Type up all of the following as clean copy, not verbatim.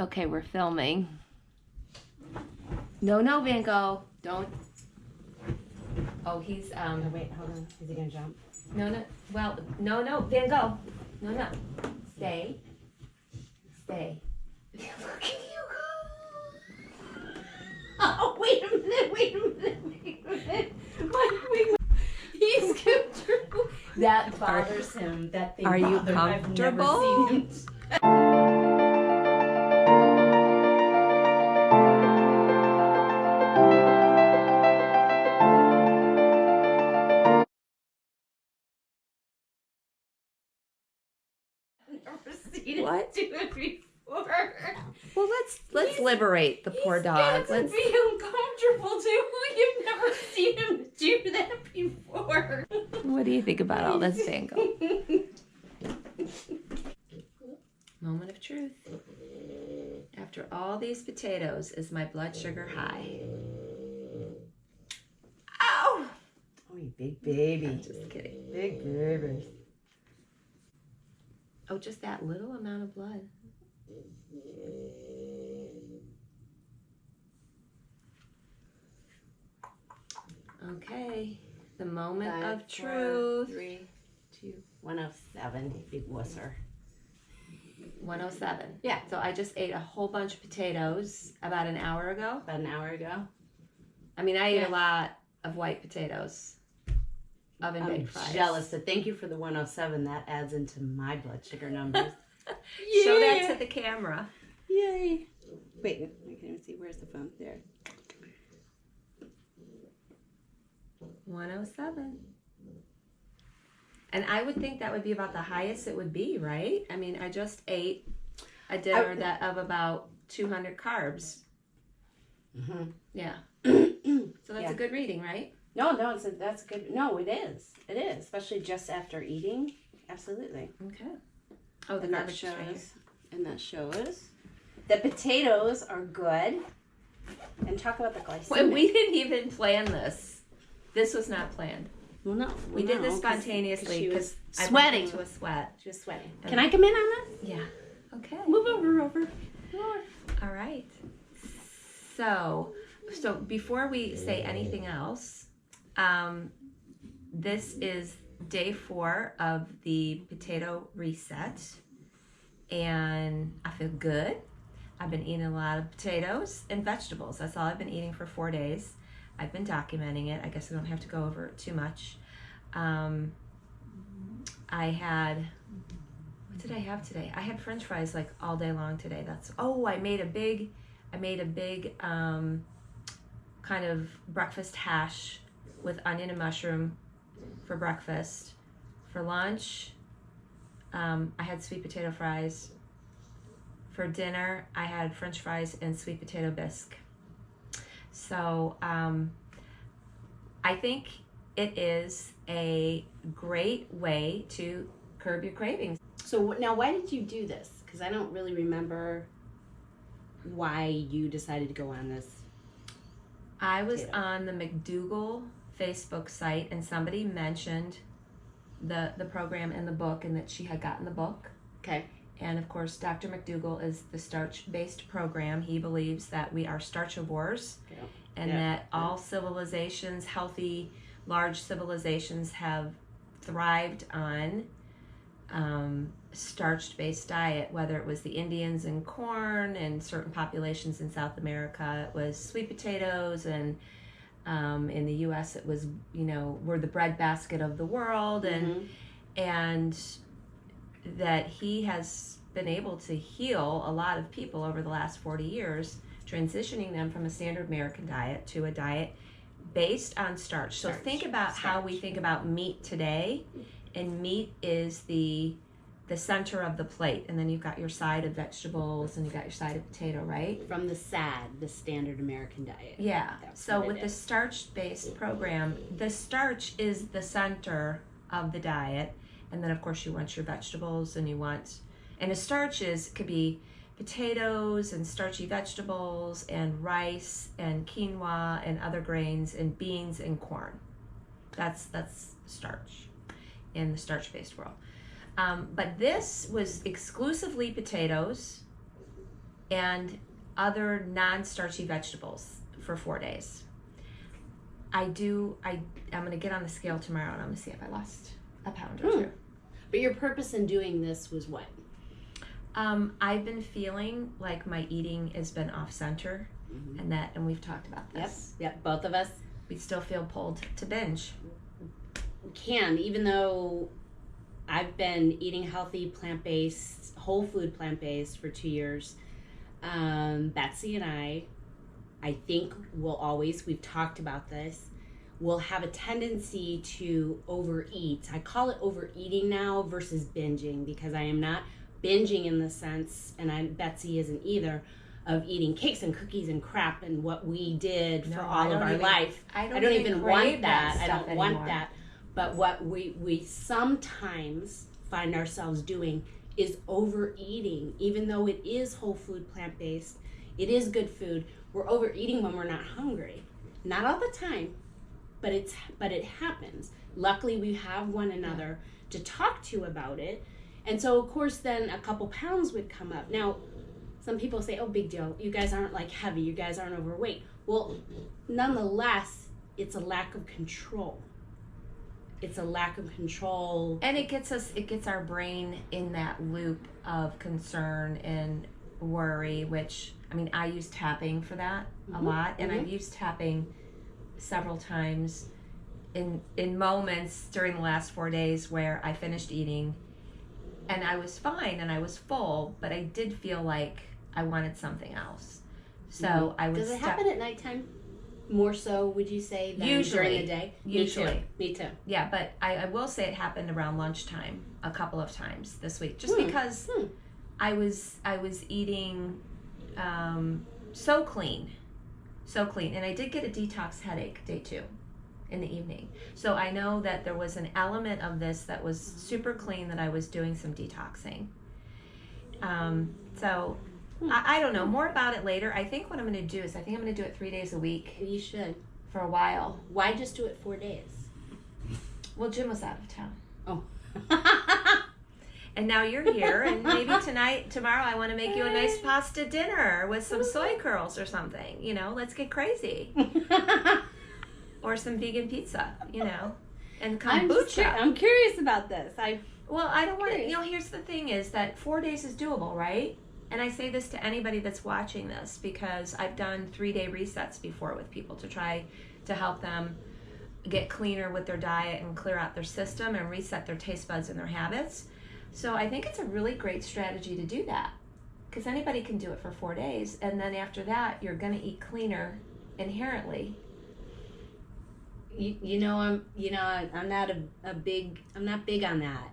Okay, we're filming. No, no, Van Gogh. Don't. Oh, he's, Oh, wait, hold on. Is he gonna jump? no, no. Well, no, no, Van Gogh. No, no. Stay. Stay. Look at you. Oh, wait a minute, wait a minute, wait a minute. He's comfortable. That bothers him. That thing Are you bothers- I've never comfortable? seen him. Never seen him What? do it before. Well, let's liberate the poor dog. He's got to be uncomfortable too. You've never seen him do that before. What do you think about all this, Van Gogh? Moment of truth. After all these potatoes, is my blood sugar high? Ow! Oh, you big baby. Just kidding. Big baby. Oh, just that little amount of blood. Okay, the moment 5, of 4, truth. 3, 2, 107. Big wusser. 107. Yeah. So I just ate a whole bunch of potatoes about an hour ago. About an hour ago. I mean, I ate Yeah. a lot of white potatoes. Oven I'm baked fries. jealous. So thank you for the 107. That adds into my blood sugar numbers. Show that to the camera. Yay. Wait, I can't even see. Where's the phone? There. 107. And I would think that would be about the highest it would be, right? I mean, I just ate a dinner that of about 200 carbs. Mm-hmm. Yeah. So that's Yeah. a good reading, right? No, that's good. No, it is. It is, especially just after eating. Absolutely. Okay. Oh, the And that garbage is right here. shows. And that shows. The potatoes are good. And talk about the glycemic. Well, we didn't even plan this. This was not planned. Well, no. We did this spontaneously she was because I sweating. went into a sweat. She was sweating. And- Can I come in on this? Yeah. Okay. Move over. All right. So before we say anything else, this is day 4 of the potato reset, and I feel good. I've been eating a lot of potatoes and vegetables. That's all I've been eating for 4 days. I've been documenting it. I guess I don't have to go over it too much. I had, what did I have today? I had French fries like all day long today. I made a big kind of breakfast hash with onion and mushroom for breakfast. For lunch, I had sweet potato fries. For dinner, I had French fries and sweet potato bisque. So I think it is a great way to curb your cravings. So now, why did you do this? Because I don't really remember why you decided to go on this. I was on the McDougall Facebook site, and somebody mentioned the program in the book, and that she had gotten the book. Okay. And of course, Dr. McDougall is the starch-based program. He believes that we are starchivores, Yeah. and that all civilizations, healthy, large civilizations, have thrived on starch-based diet, whether it was the Indians and corn, and certain populations in South America, it was sweet potatoes, and in the U.S. it was, we're the breadbasket of the world, and that he has been able to heal a lot of people over the last 40 years, transitioning them from a standard American diet to a diet based on starch. So think about how we think about meat today, and meat is the center of the plate, and then you've got your side of vegetables, and you've got your side of potato, right? From the SAD, the standard American diet. Yeah. That's So what with it the is. starch-based program, the starch is the center of the diet, and then of course you want your vegetables, and a starch could be potatoes and starchy vegetables and rice and quinoa and other grains and beans and corn. That's starch in the starch-based world. But this was exclusively potatoes and other non-starchy vegetables for 4 days. I'm going to get on the scale tomorrow and I'm going to see if I lost a pound or two. But your purpose in doing this was what? I've been feeling like my eating has been off center, and we've talked about this. Yep, both of us. We still feel pulled to binge. We can, even though I've been eating healthy, plant-based, whole food plant-based for 2 years. Betsy and I think we've talked about this, will have a tendency to overeat. I call it overeating now versus binging, because I am not binging in the sense, and Betsy isn't either, of eating cakes and cookies and crap and what we did for all of our life. I don't even want that. I don't want that. But what we sometimes find ourselves doing is overeating, even though it is whole food, plant-based. It is good food. We're overeating when we're not hungry. Not all the time, but it happens. Luckily, we have one another to talk to about it. And so, of course, then a couple pounds would come up. Now, some people say, oh, big deal. You guys aren't like heavy. You guys aren't overweight. Well, nonetheless, it's a lack of control. It's a lack of control. And it gets our brain in that loop of concern and worry, which, I mean, I use tapping for that a lot. And I've used tapping several times in moments during the last 4 days where I finished eating and I was fine and I was full, but I did feel like I wanted something else. So I would. Does it happen at nighttime? More so, would you say, than usually during the day? Usually. Me too. Yeah, but I will say it happened around lunchtime a couple of times this week, just because I was eating so clean, and I did get a detox headache day 2 in the evening. So I know that there was an element of this that was super clean, that I was doing some detoxing. I don't know more about it later. I think what I'm going to do is I'm going to do it 3 days a week. You should. For a while. Why just do it 4 days? Well, Jim was out of town. Oh. And now you're here, and maybe tomorrow I want to make you a nice pasta dinner with some soy curls or something. You know, let's get crazy. Or some vegan pizza, you know, and kombucha. I'm curious about this. I don't want to, here's the thing is that 4 days is doable, right? And I say this to anybody that's watching this because I've done 3-day resets before with people to try to help them get cleaner with their diet and clear out their system and reset their taste buds and their habits. So I think it's a really great strategy to do that, because anybody can do it for 4 days, and then after that you're going to eat cleaner inherently. I'm not big on that.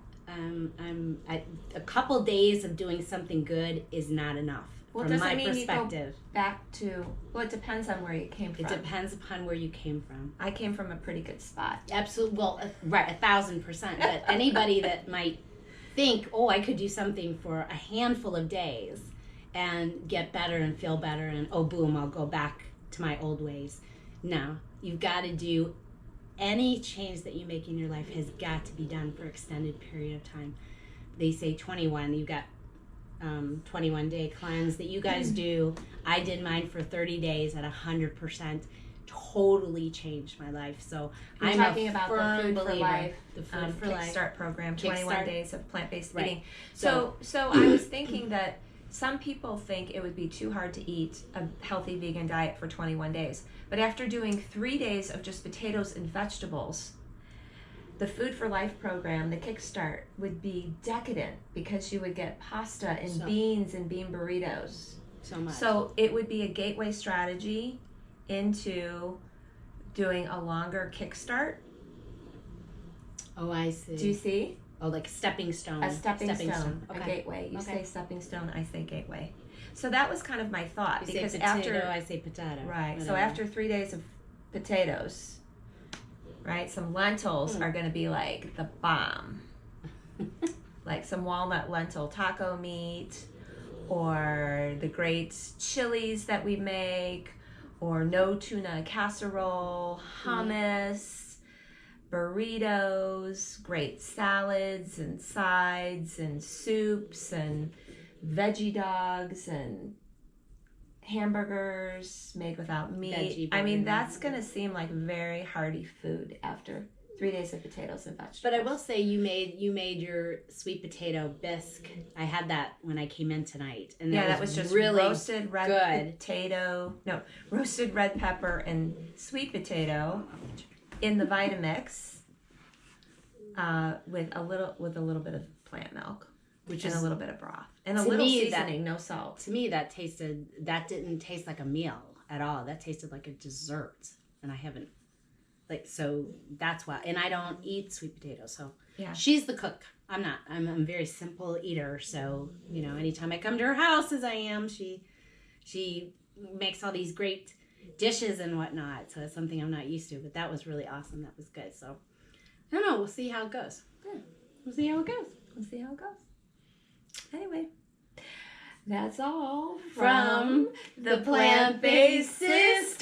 A couple days of doing something good is not enough. Well, from does my it mean perspective. You go back to? Well, it depends on where you came from. It depends upon where you came from. I came from a pretty good spot. Absolutely. Well, right, 1,000%. But anybody that might think, oh, I could do something for a handful of days and get better and feel better, and oh, boom, I'll go back to my old ways. No, you've got to do. Any change that you make in your life has got to be done for an extended period of time. They say 21. You've got 21-day cleanse that you guys do. I did mine for 30 days at 100%. Totally changed my life. So You're I'm talking a about firm the Food believer. for Life, The Food for Life Kickstart program, 21 days of plant-based Right. eating. So I was thinking that some people think it would be too hard to eat a healthy vegan diet for 21 days. But after doing 3 days of just potatoes and vegetables, the Food for Life program, the Kickstart, would be decadent, because you would get pasta and beans and bean burritos. So much. So it would be a gateway strategy into doing a longer Kickstart. Oh, I see. Do you see? Oh, like a stepping stone. A stepping stone. Okay. A gateway. You say stepping stone, I say gateway. So that was kind of my thought. You because say potato, after I say potato. Right. Whatever. So after 3 days of potatoes, right, some lentils are going to be like the bomb. Like some walnut lentil taco meat, or the great chilies that we make, or no tuna casserole, hummus, burritos, great salads and sides and soups and veggie dogs and hamburgers made without meat. Veggie I mean, burgers. that's going to seem like very hearty food after 3 days of potatoes and vegetables. But I will say you made your sweet potato bisque. I had that when I came in tonight, and that was just really roasted red roasted red pepper and sweet potato in the Vitamix with a little bit of plant milk, which and is a little bit of broth and a to little me, seasoning, no salt. to me that didn't taste like a meal at all. That tasted like a dessert, and I haven't. So that's why, and I don't eat sweet potatoes. So Yeah. she's the cook. I'm not. I'm a very simple eater. So anytime I come to her house, as I am, she makes all these great dishes and whatnot. So it's something I'm not used to. But that was really awesome. That was good. So I don't know. We'll see how it goes. Yeah. We'll see how it goes. We'll see how it goes. Anyway, that's all From the Plant-Based Sis.